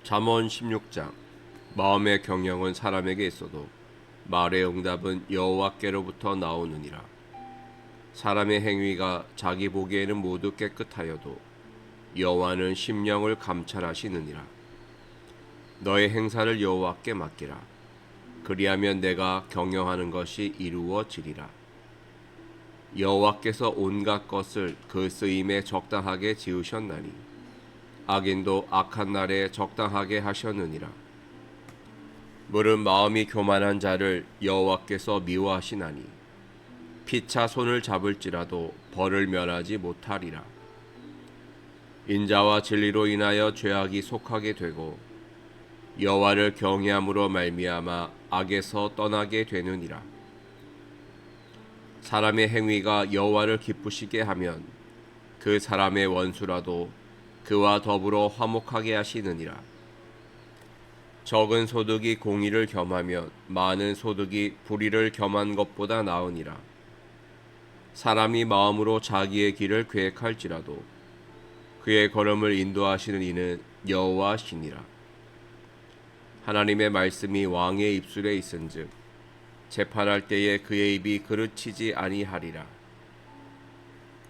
잠언 16장. 마음의 경영은 사람에게 있어도 말의 응답은 여호와께로부터 나오느니라. 사람의 행위가 자기 보기에는 모두 깨끗하여도 여호와는 심령을 감찰하시느니라. 너의 행사를 여호와께 맡기라. 그리하면 내가 경영하는 것이 이루어지리라. 여호와께서 온갖 것을 그 쓰임에 적당하게 지으셨나니 악인도 악한 날에 적당하게 하셨느니라. 물은 마음이 교만한 자를 여호와께서 미워하시나니 피차 손을 잡을지라도 벌을 면하지 못하리라. 인자와 진리로 인하여 죄악이 속하게 되고 여호와를 경외함으로 말미암아 악에서 떠나게 되느니라. 사람의 행위가 여호와를 기쁘시게 하면 그 사람의 원수라도 그와 더불어 화목하게 하시느니라. 적은 소득이 공의를 겸하면 많은 소득이 불의를 겸한 것보다 나으니라. 사람이 마음으로 자기의 길을 계획할지라도 그의 걸음을 인도하시는 이는 여호와시니라. 하나님의 말씀이 왕의 입술에 있은즉 재판할 때에 그의 입이 그르치지 아니하리라.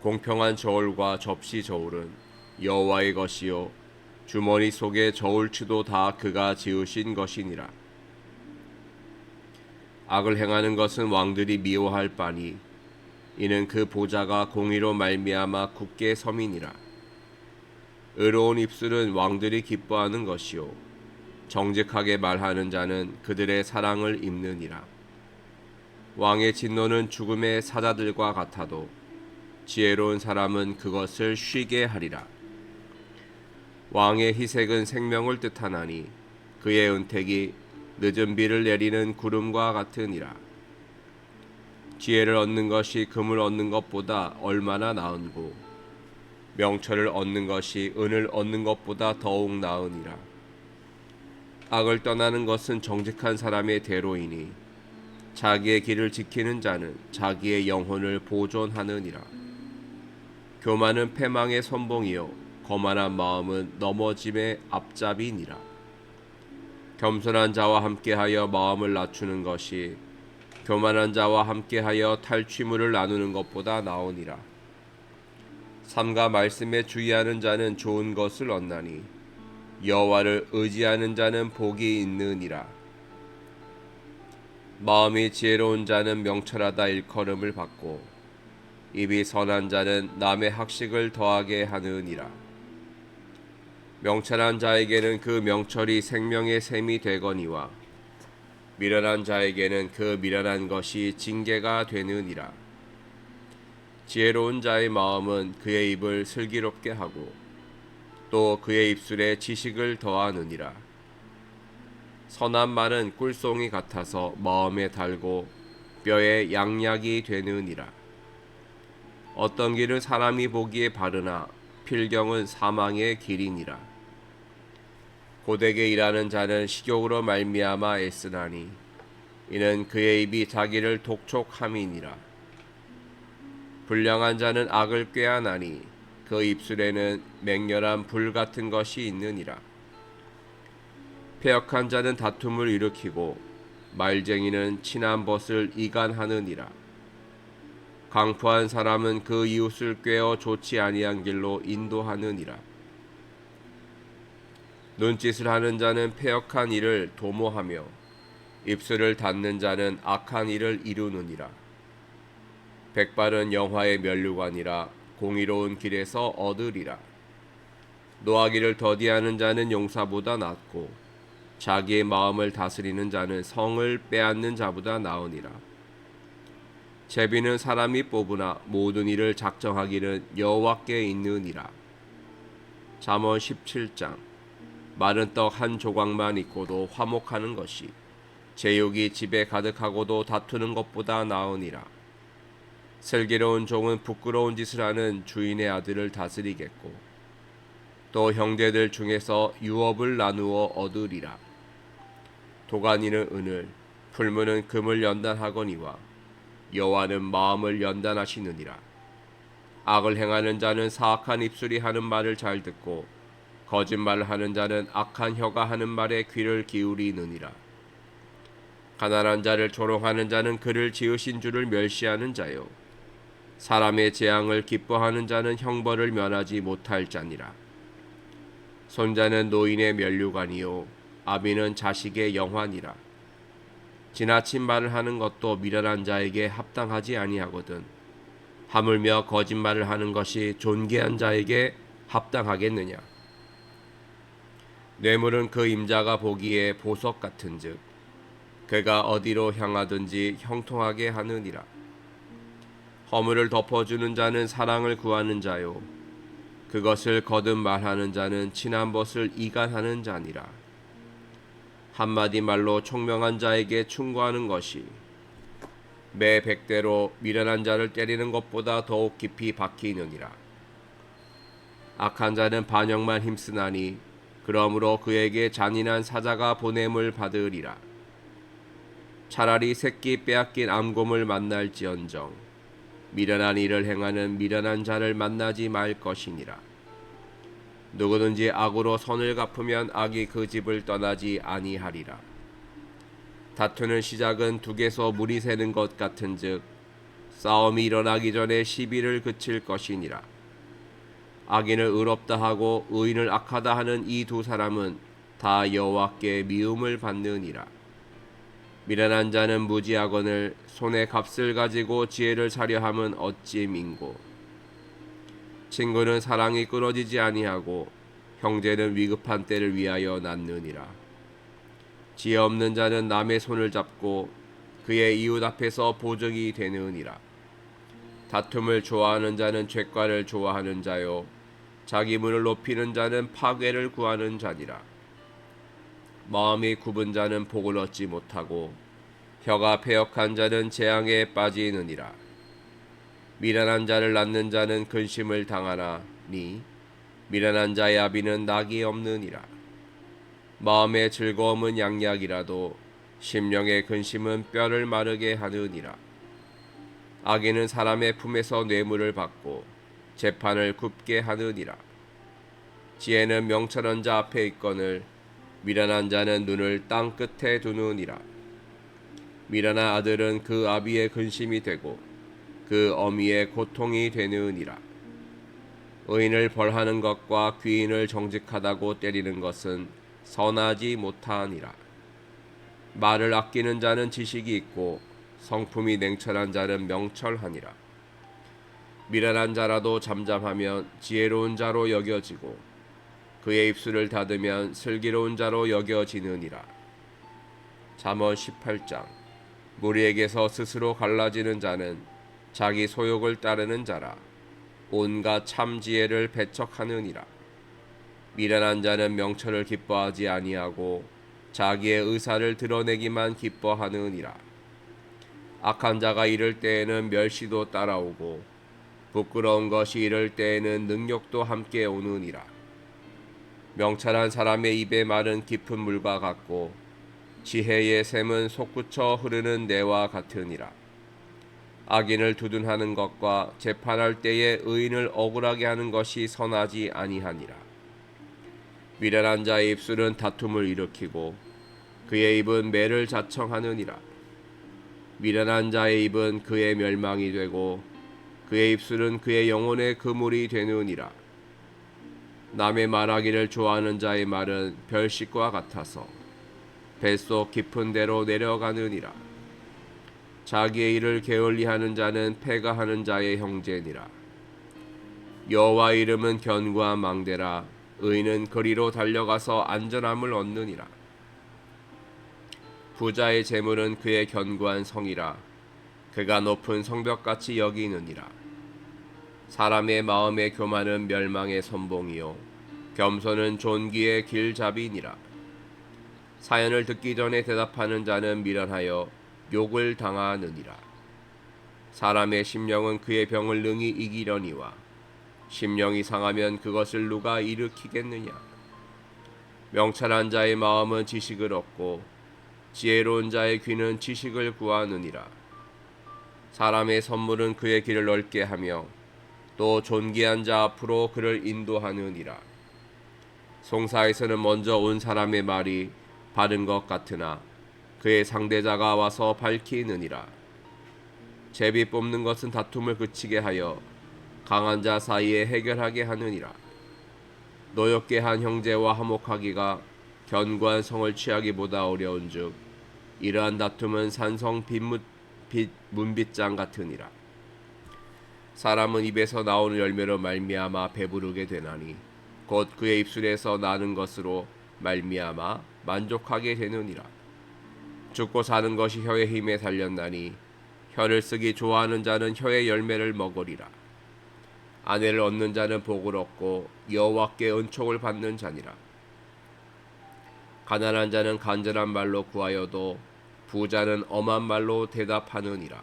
공평한 저울과 접시 저울은 여호와의 것이요 주머니 속의 저울추도 다 그가 지으신 것이니라. 악을 행하는 것은 왕들이 미워할 바니 이는 그 보좌가 공의로 말미암아 굳게 섬이니라. 의로운 입술은 왕들이 기뻐하는 것이요 정직하게 말하는 자는 그들의 사랑을 입느니라. 왕의 진노는 죽음의 사자들과 같아도 지혜로운 사람은 그것을 쉬게 하리라. 왕의 희색은 생명을 뜻하나니 그의 은택이 늦은 비를 내리는 구름과 같으니라. 지혜를 얻는 것이 금을 얻는 것보다 얼마나 나은고 명철을 얻는 것이 은을 얻는 것보다 더욱 나으니라. 악을 떠나는 것은 정직한 사람의 대로이니 자기의 길을 지키는 자는 자기의 영혼을 보존하느니라. 교만은 패망의 선봉이요 거만한 마음은 넘어짐의 앞잡이니라. 겸손한 자와 함께하여 마음을 낮추는 것이 교만한 자와 함께하여 탈취물을 나누는 것보다 나으니라. 삼가 말씀에 주의하는 자는 좋은 것을 얻나니 여호와를 의지하는 자는 복이 있느니라. 마음이 지혜로운 자는 명철하다 일컬음을 받고 입이 선한 자는 남의 학식을 더하게 하느니라. 명철한 자에게는 그 명철이 생명의 샘이 되거니와 미련한 자에게는 그 미련한 것이 징계가 되느니라. 지혜로운 자의 마음은 그의 입을 슬기롭게 하고 또 그의 입술에 지식을 더하느니라. 선한 말은 꿀송이 같아서 마음에 달고 뼈에 양약이 되느니라. 어떤 길은 사람이 보기에 바르나 필경은 사망의 길이니라. 고되게 일하는 자는 식욕으로 말미암아 애쓰나니 이는 그의 입이 자기를 독촉함이니라. 불량한 자는 악을 꾀하나니 그 입술에는 맹렬한 불 같은 것이 있느니라. 패역한 자는 다툼을 일으키고 말쟁이는 친한 벗을 이간하느니라. 강포한 사람은 그 이웃을 꾀어 좋지 아니한 길로 인도하느니라. 눈짓을 하는 자는 패역한 일을 도모하며 입술을 닫는 자는 악한 일을 이루느니라. 백발은 영화의 면류관이라 공의로운 길에서 얻으리라. 노하기를 더디하는 자는 용사보다 낫고 자기의 마음을 다스리는 자는 성을 빼앗는 자보다 나으니라. 제비는 사람이 뽑으나 모든 일을 작정하기는 여호와께 있느니라. 잠언 17장. 마른 떡 한 조각만 있고도 화목하는 것이 제육이 집에 가득하고도 다투는 것보다 나으니라. 슬기로운 종은 부끄러운 짓을 하는 주인의 아들을 다스리겠고 또 형제들 중에서 유업을 나누어 얻으리라. 도가니는 은을 풀무는 금을 연단하거니와 여호와는 마음을 연단하시느니라. 악을 행하는 자는 사악한 입술이 하는 말을 잘 듣고 거짓말을 하는 자는 악한 혀가 하는 말에 귀를 기울이느니라. 가난한 자를 조롱하는 자는 그를 지으신 주를 멸시하는 자요, 사람의 재앙을 기뻐하는 자는 형벌을 면하지 못할 자니라. 손자는 노인의 면류관이요 아비는 자식의 영환이라. 지나친 말을 하는 것도 미련한 자에게 합당하지 아니하거든 하물며 거짓말을 하는 것이 존귀한 자에게 합당하겠느냐. 뇌물은 그 임자가 보기에 보석 같은즉 그가 어디로 향하든지 형통하게 하느니라. 허물을 덮어주는 자는 사랑을 구하는 자요 그것을 거듭 말하는 자는 친한 벗을 이간하는 자니라. 한마디 말로 총명한 자에게 충고하는 것이 매 100대로 미련한 자를 때리는 것보다 더욱 깊이 박히느니라. 악한 자는 반역만 힘쓰나니 그러므로 그에게 잔인한 사자가 보냄을 받으리라. 차라리 새끼 빼앗긴 암곰을 만날지언정 미련한 일을 행하는 미련한 자를 만나지 말 것이니라. 누구든지 악으로 선을 갚으면 악이 그 집을 떠나지 아니하리라. 다투는 시작은 둑에서 물이 새는 것 같은즉 싸움이 일어나기 전에 시비를 그칠 것이니라. 악인을 의롭다 하고 의인을 악하다 하는 이 두 사람은 다 여호와께 미움을 받느니라. 미련한 자는 무지하거늘 손에 값을 가지고 지혜를 사려 함은 어찌 민고. 친구는 사랑이 끊어지지 아니하고 형제는 위급한 때를 위하여 낳느니라. 지혜 없는 자는 남의 손을 잡고 그의 이웃 앞에서 보증이 되느니라. 다툼을 좋아하는 자는 죄과를 좋아하는 자요 자기 문을 높이는 자는 파괴를 구하는 자니라. 마음이 굽은 자는 복을 얻지 못하고 혀가 패역한 자는 재앙에 빠지느니라. 미련한 자를 낳는 자는 근심을 당하나니 미련한 자의 아비는 낙이 없느니라. 마음의 즐거움은 양약이라도 심령의 근심은 뼈를 마르게 하느니라. 악인은 사람의 품에서 뇌물을 받고 재판을 굽게 하느니라. 지혜는 명철한 자 앞에 있거늘 미련한 자는 눈을 땅 끝에 두느니라. 미련한 아들은 그 아비의 근심이 되고 그 어미의 고통이 되느니라. 의인을 벌하는 것과 귀인을 정직하다고 때리는 것은 선하지 못하니라. 말을 아끼는 자는 지식이 있고 성품이 냉철한 자는 명철하니라. 미련한 자라도 잠잠하면 지혜로운 자로 여겨지고 그의 입술을 닫으면 슬기로운 자로 여겨지느니라. 잠언 18장. 무리에게서 스스로 갈라지는 자는 자기 소욕을 따르는 자라 온갖 참 지혜를 배척하느니라. 미련한 자는 명철을 기뻐하지 아니하고 자기의 의사를 드러내기만 기뻐하느니라. 악한 자가 이를 때에는 멸시도 따라오고 부끄러운 것이 이를 때에는 능력도 함께 오느니라. 명철한 사람의 입의 말은 깊은 물과 같고 지혜의 샘은 솟구쳐 흐르는 내와 같으니라. 악인을 두둔하는 것과 재판할 때에 의인을 억울하게 하는 것이 선하지 아니하니라. 미련한 자의 입술은 다툼을 일으키고 그의 입은 매를 자청하느니라. 미련한 자의 입은 그의 멸망이 되고 그의 입술은 그의 영혼의 그물이 되느니라. 남의 말하기를 좋아하는 자의 말은 별식과 같아서 뱃속 깊은 데로 내려가느니라. 자기의 일을 게을리하는 자는 패가하는 자의 형제니라. 여호와 이름은 견고한 망대라. 의인은 거리로 달려가서 안전함을 얻느니라. 부자의 재물은 그의 견고한 성이라. 그가 높은 성벽같이 여기느니라. 사람의 마음의 교만은 멸망의 선봉이요 겸손은 존귀의 길잡이니라. 사연을 듣기 전에 대답하는 자는 미련하여 욕을 당하느니라. 사람의 심령은 그의 병을 능히 이기려니와 심령이 상하면 그것을 누가 일으키겠느냐. 명철한 자의 마음은 지식을 얻고 지혜로운 자의 귀는 지식을 구하느니라. 사람의 선물은 그의 길을 넓게 하며 또 존귀한 자 앞으로 그를 인도하느니라. 송사에서는 먼저 온 사람의 말이 바른 것 같으나 그의 상대자가 와서 밝히느니라. 제비 뽑는 것은 다툼을 그치게 하여 강한 자 사이에 해결하게 하느니라. 노엽게 한 형제와 화목하기가 견고한 성을 취하기보다 어려운즉 이러한 다툼은 산성 문빗장 같으니라. 사람은 입에서 나오는 열매로 말미암아 배부르게 되나니 곧 그의 입술에서 나는 것으로 말미암아 만족하게 되느니라. 죽고 사는 것이 혀의 힘에 달렸나니 혀를 쓰기 좋아하는 자는 혀의 열매를 먹으리라. 아내를 얻는 자는 복을 얻고 여호와께 은총을 받는 자니라. 가난한 자는 간절한 말로 구하여도 부자는 엄한 말로 대답하느니라.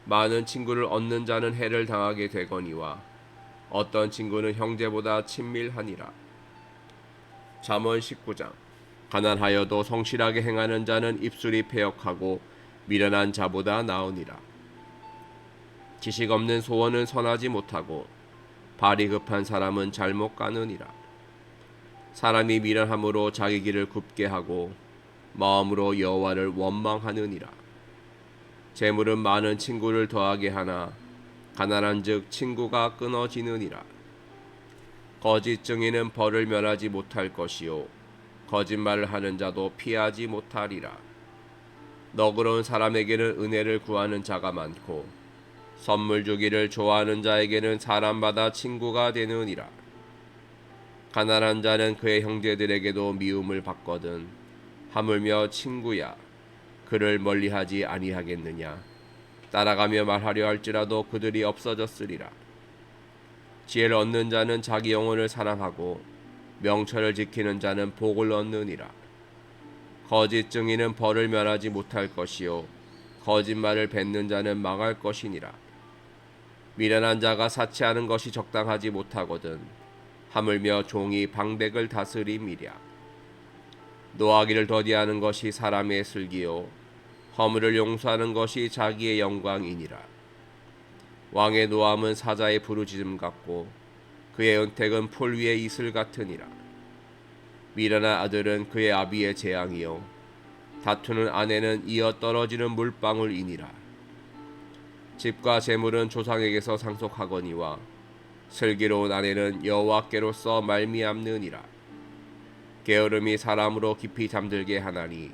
많은 친구를 얻는 자는 해를 당하게 되거니와 어떤 친구는 형제보다 친밀하니라. 잠언 19장. 가난하여도 성실하게 행하는 자는 입술이 패역하고 미련한 자보다 나으니라. 지식 없는 소원은 선하지 못하고 발이 급한 사람은 잘못 가느니라. 사람이 미련함으로 자기 길을 굽게 하고 마음으로 여호와를 원망하느니라. 재물은 많은 친구를 더하게 하나 가난한즉 친구가 끊어지느니라. 거짓 증인은 벌을 면하지 못할 것이요 거짓말을 하는 자도 피하지 못하리라. 너그러운 사람에게는 은혜를 구하는 자가 많고 선물 주기를 좋아하는 자에게는 사람마다 친구가 되느니라. 가난한 자는 그의 형제들에게도 미움을 받거든 하물며 친구야 그를 멀리하지 아니하겠느냐. 따라가며 말하려 할지라도 그들이 없어졌으리라. 지혜를 얻는 자는 자기 영혼을 사랑하고 명철을 지키는 자는 복을 얻느니라. 거짓 증인은 벌을 면하지 못할 것이요 거짓말을 뱉는 자는 망할 것이니라. 미련한 자가 사치하는 것이 적당하지 못하거든 하물며 종이 방백을 다스림이랴. 노하기를 더디하는 것이 사람의 슬기요 허물을 용서하는 것이 자기의 영광이니라. 왕의 노함은 사자의 부르짖음 같고 그의 은택은 풀 위의 이슬 같으니라. 미련한 아들은 그의 아비의 재앙이요 다투는 아내는 이어 떨어지는 물방울이니라. 집과 재물은 조상에게서 상속하거니와 슬기로운 아내는 여호와께로서 말미암느니라. 게으름이 사람으로 깊이 잠들게 하나니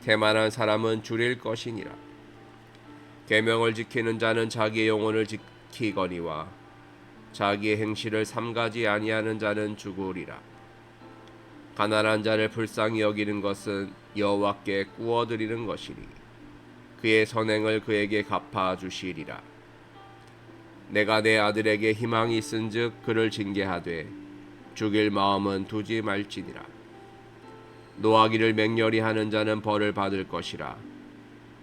태만한 사람은 줄일 것이니라. 계명을 지키는 자는 자기의 영혼을 지키거니와 자기의 행실을 삼가지 아니하는 자는 죽으리라. 가난한 자를 불쌍히 여기는 것은 여호와께 꾸어드리는 것이니 그의 선행을 그에게 갚아 주시리라. 내가 내 아들에게 희망이 있은즉 그를 징계하되 죽일 마음은 두지 말지니라. 노하기를 맹렬히 하는 자는 벌을 받을 것이라.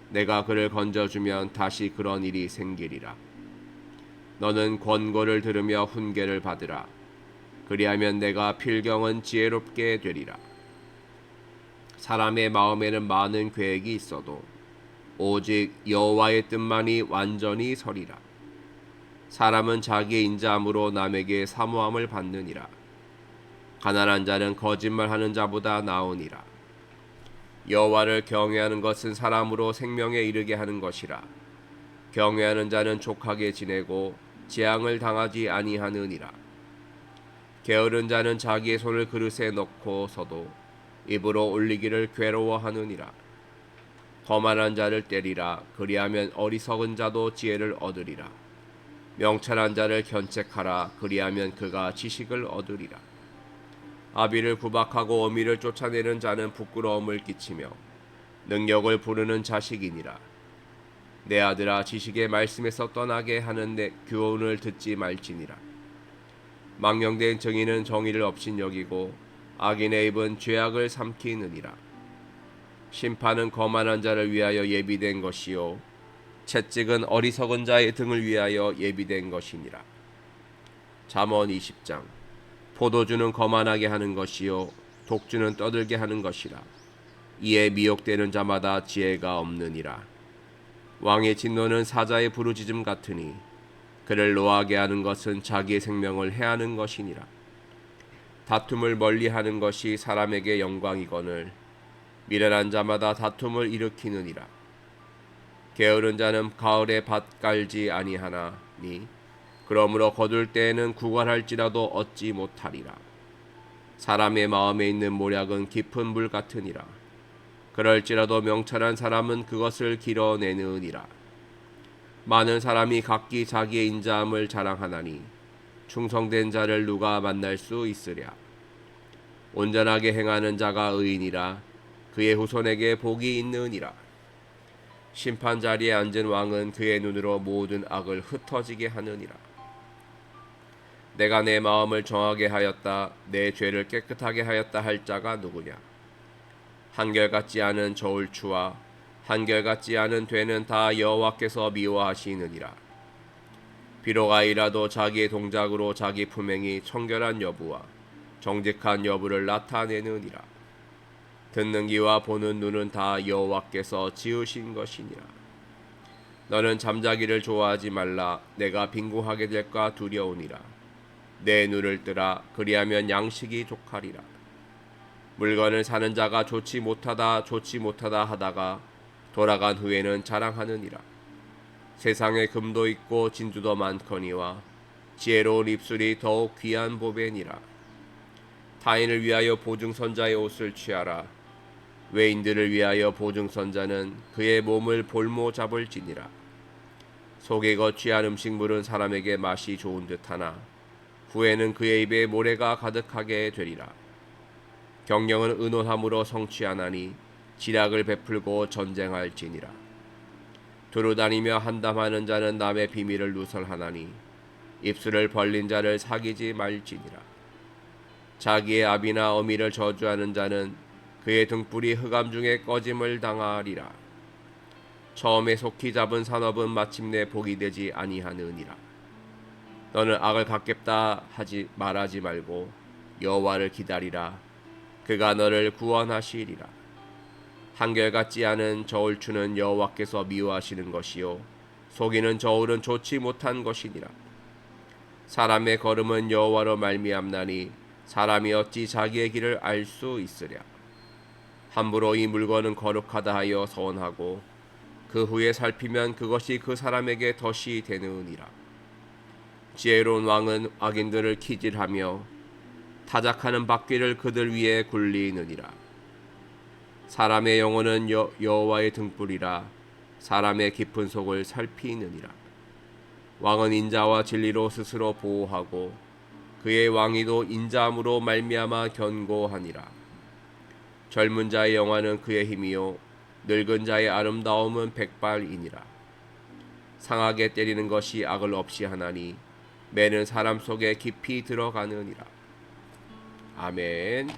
내가 그를 건져주면 다시 그런 일이 생기리라. 너는 권고를 들으며 훈계를 받으라. 그리하면 내가 필경은 지혜롭게 되리라. 사람의 마음에는 많은 계획이 있어도 오직 여호와의 뜻만이 완전히 서리라. 사람은 자기의 인자함으로 남에게 사모함을 받느니라. 가난한 자는 거짓말하는 자보다 나으니라. 여호와를 경외하는 것은 사람으로 생명에 이르게 하는 것이라. 경외하는 자는 족하게 지내고 재앙을 당하지 아니하느니라. 게으른 자는 자기의 손을 그릇에 넣고서도 입으로 올리기를 괴로워하느니라. 거만한 자를 때리라. 그리하면 어리석은 자도 지혜를 얻으리라. 명철한 자를 견책하라. 그리하면 그가 지식을 얻으리라. 아비를 구박하고 어미를 쫓아내는 자는 부끄러움을 끼치며 능력을 부르는 자식이니라. 내 아들아 지식의 말씀에서 떠나게 하는 내 교훈을 듣지 말지니라. 망령된 증인은 정의를 업신여기고 악인의 입은 죄악을 삼키느니라. 심판은 거만한 자를 위하여 예비된 것이요 채찍은 어리석은 자의 등을 위하여 예비된 것이니라. 잠언 20장. 포도주는 거만하게 하는 것이요 독주는 떠들게 하는 것이라. 이에 미혹되는 자마다 지혜가 없느니라. 왕의 진노는 사자의 부르짖음 같으니 그를 노하게 하는 것은 자기의 생명을 해하는 것이니라. 다툼을 멀리하는 것이 사람에게 영광이거늘 미련한 자마다 다툼을 일으키느니라. 게으른 자는 가을에 밭 깔지 아니하나니 그러므로 거둘 때에는 구걸할지라도 얻지 못하리라. 사람의 마음에 있는 모략은 깊은 물 같으니라. 그럴지라도 명철한 사람은 그것을 길어내느니라. 많은 사람이 각기 자기의 인자함을 자랑하나니 충성된 자를 누가 만날 수 있으랴. 온전하게 행하는 자가 의인이라. 그의 후손에게 복이 있느니라. 심판 자리에 앉은 왕은 그의 눈으로 모든 악을 흩어지게 하느니라. 내가 내 마음을 정하게 하였다, 내 죄를 깨끗하게 하였다 할 자가 누구냐? 한결같지 않은 저울추와 한결같지 않은 되는 다 여호와께서 미워하시느니라. 비록 아이라도 자기의 동작으로 자기 품행이 청결한 여부와 정직한 여부를 나타내느니라. 듣는 귀와 보는 눈은 다 여호와께서 지으신 것이니라. 너는 잠자기를 좋아하지 말라. 내가 빈궁하게 될까 두려우니라. 내 눈을 뜨라. 그리하면 양식이 족하리라. 물건을 사는 자가 좋지 못하다 하다가 돌아간 후에는 자랑하느니라. 세상에 금도 있고 진주도 많거니와 지혜로운 입술이 더욱 귀한 보배니라. 타인을 위하여 보증선자의 옷을 취하라. 외인들을 위하여 보증선자는 그의 몸을 볼모 잡을지니라. 속에 거취한 음식물은 사람에게 맛이 좋은 듯하나 후에는 그의 입에 모래가 가득하게 되리라. 경영은 의논함으로 성취하나니 지략을 베풀고 전쟁할지니라. 두루 다니며 한담하는 자는 남의 비밀을 누설하나니 입술을 벌린 자를 사귀지 말지니라. 자기의 아비나 어미를 저주하는 자는 그의 등불이 흑암 중에 꺼짐을 당하리라. 처음에 속히 잡은 산업은 마침내 복이 되지 아니하느니라. 너는 악을 갚겠다 하지 말하지 말고 여호와를 기다리라. 그가 너를 구원하시리라. 한결같지 않은 저울추는 여호와께서 미워하시는 것이요 속이는 저울은 좋지 못한 것이니라. 사람의 걸음은 여호와로 말미암나니 사람이 어찌 자기의 길을 알 수 있으랴. 함부로 이 물건은 거룩하다 하여 서원하고 그 후에 살피면 그것이 그 사람에게 덫이 되느니라. 지혜로운 왕은 악인들을 키질하며 타작하는 바퀴를 그들 위에 굴리느니라. 사람의 영혼은 여호와의 등불이라. 사람의 깊은 속을 살피느니라. 왕은 인자와 진리로 스스로 보호하고 그의 왕위도 인자함으로 말미암아 견고하니라. 젊은 자의 영화는 그의 힘이요 늙은 자의 아름다움은 백발이니라. 상하게 때리는 것이 악을 없이 하나니 매는 사람 속에 깊이 들어가느니라. 아멘.